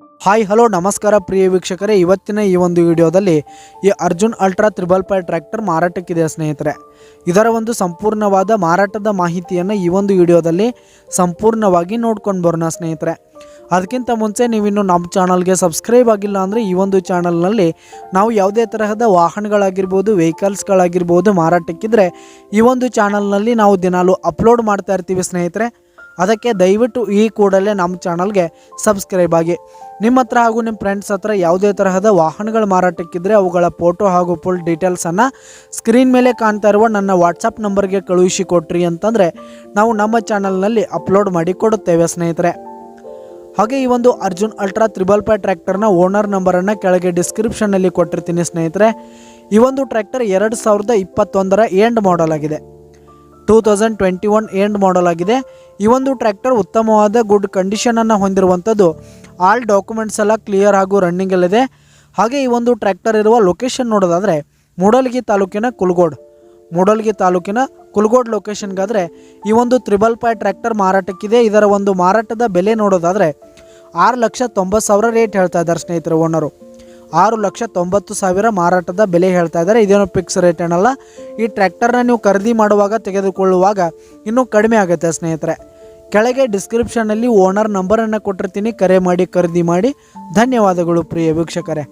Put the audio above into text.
Hi hello ನಮಸ್ಕಾರ ಪ್ರಿಯ ವೀಕ್ಷಕರೇ, ಇವತ್ತಿನ ಈ ಒಂದು ವಿಡಿಯೋದಲ್ಲಿ ಈ ಅರ್ಜುನ್ ಅಲ್ಟ್ರಾ 555 ಟ್ರ್ಯಾಕ್ಟರ್ ಮಾರಾಟಕ್ಕಿದೆ ಸ್ನೇಹಿತರೆ. ಇದರ ಒಂದು ಸಂಪೂರ್ಣವಾದ ಮಾರಾಟದ ಮಾಹಿತಿಯನ್ನು ಈ ಒಂದು ವಿಡಿಯೋದಲ್ಲಿ ಸಂಪೂರ್ಣವಾಗಿ ನೋಡ್ಕೊಂಡು ಬರೋಣ ಸ್ನೇಹಿತರೆ. ಅದಕ್ಕಿಂತ ಮುಂಚೆ ನೀವಿನ್ನು ನಮ್ಮ ಚಾನಲ್ಗೆ ಸಬ್ಸ್ಕ್ರೈಬ್ ಆಗಿಲ್ಲ ಅಂದರೆ ಈ ಒಂದು ಚಾನಲ್ನಲ್ಲಿ ನಾವು ಯಾವುದೇ ತರಹದ ವಾಹನಗಳಾಗಿರ್ಬೋದು, ವೆಹಿಕಲ್ಸ್ಗಳಾಗಿರ್ಬೋದು ಮಾರಾಟಕ್ಕಿದ್ರೆ ಈ ಒಂದು ಚಾನಲ್ನಲ್ಲಿ ನಾವು ದಿನಾಲು ಅಪ್ಲೋಡ್ ಮಾಡ್ತಾ ಇರ್ತೀವಿ ಸ್ನೇಹಿತರೆ. ಅದಕ್ಕೆ ದಯವಿಟ್ಟು ಈ ಕೂಡಲೇ ನಮ್ಮ ಚಾನಲ್ಗೆ ಸಬ್ಸ್ಕ್ರೈಬ್ ಆಗಿ. ನಿಮ್ಮ ಹತ್ರ ಹಾಗೂ ನಿಮ್ಮ ಫ್ರೆಂಡ್ಸ್ ಹತ್ರ ಯಾವುದೇ ತರಹದ ವಾಹನಗಳ ಮಾರಾಟಕ್ಕಿದ್ರೆ ಅವುಗಳ ಫೋಟೋ ಹಾಗೂ ಫುಲ್ ಡೀಟೇಲ್ಸನ್ನು ಸ್ಕ್ರೀನ್ ಮೇಲೆ ಕಾಣ್ತಾ ಇರುವ ನನ್ನ ವಾಟ್ಸಪ್ ನಂಬರ್ಗೆ ಕಳುಹಿಸಿ ಕೊಟ್ರಿ ಅಂತಂದರೆ ನಾವು ನಮ್ಮ ಚಾನಲ್ನಲ್ಲಿ ಅಪ್ಲೋಡ್ ಮಾಡಿ ಕೊಡುತ್ತೇವೆ ಸ್ನೇಹಿತರೆ. ಹಾಗೆ ಈ ಒಂದು ಅರ್ಜುನ್ ಅಲ್ಟ್ರಾ 555 ಟ್ರ್ಯಾಕ್ಟರ್ನ ಓನರ್ ನಂಬರನ್ನು ಕೆಳಗೆ ಡಿಸ್ಕ್ರಿಪ್ಷನ್ನಲ್ಲಿ ಕೊಟ್ಟಿರ್ತೀನಿ ಸ್ನೇಹಿತರೆ. ಈ ಒಂದು ಟ್ರ್ಯಾಕ್ಟರ್ 2021 ಎಂಡ್ ಮಾಡಲ್ ಆಗಿದೆ. 2021 ಎಂಡ್ ಮಾಡಲ್ ಆಗಿದೆ. ಈ ಒಂದು ಟ್ರ್ಯಾಕ್ಟರ್ ಉತ್ತಮವಾದ ಗುಡ್ ಕಂಡೀಷನನ್ನು ಹೊಂದಿರುವಂಥದ್ದು. ಆಲ್ ಡಾಕ್ಯುಮೆಂಟ್ಸ್ ಎಲ್ಲ ಕ್ಲಿಯರ್ ಹಾಗೂ ರನ್ನಿಂಗಲ್ಲಿದೆ. ಹಾಗೆ ಈ ಒಂದು ಟ್ರ್ಯಾಕ್ಟರ್ ಇರುವ ಲೊಕೇಶನ್ ನೋಡೋದಾದರೆ ಮೂಡಲಗಿ ತಾಲೂಕಿನ ಕುಲಗೋಡ್ ಲೊಕೇಶನ್ಗಾದರೆ ಈ ಒಂದು 555 ಟ್ರ್ಯಾಕ್ಟರ್ ಮಾರಾಟಕ್ಕಿದೆ. ಇದರ ಒಂದು ಮಾರಾಟದ ಬೆಲೆ ನೋಡೋದಾದರೆ 6,90,000 ರೇಟ್ ಹೇಳ್ತಾ ಇದ್ದಾರೆ ಸ್ನೇಹಿತರೆ. ಓನರು 6,90,000 ಮಾರಾಟದ ಬೆಲೆ ಹೇಳ್ತಾ ಇದ್ದಾರೆ. ಇದೇನೋ ಫಿಕ್ಸ್ ರೇಟ್ ಏನಲ್ಲ. ಈ ಟ್ರ್ಯಾಕ್ಟರ್ನ ನೀವು ಖರೀದಿ ಮಾಡುವಾಗ, ತೆಗೆದುಕೊಳ್ಳುವಾಗ ಇನ್ನೂ ಕಡಿಮೆ ಆಗುತ್ತೆ ಸ್ನೇಹಿತರೆ. ಕೆಳಗೆ ಡಿಸ್ಕ್ರಿಪ್ಷನ್ನಲ್ಲಿ ಓನರ್ ನಂಬರನ್ನು ಕೊಟ್ಟಿರ್ತೀನಿ, ಕರೆ ಮಾಡಿ ಖರೀದಿ ಮಾಡಿ. ಧನ್ಯವಾದಗಳು ಪ್ರಿಯ ವೀಕ್ಷಕರೇ.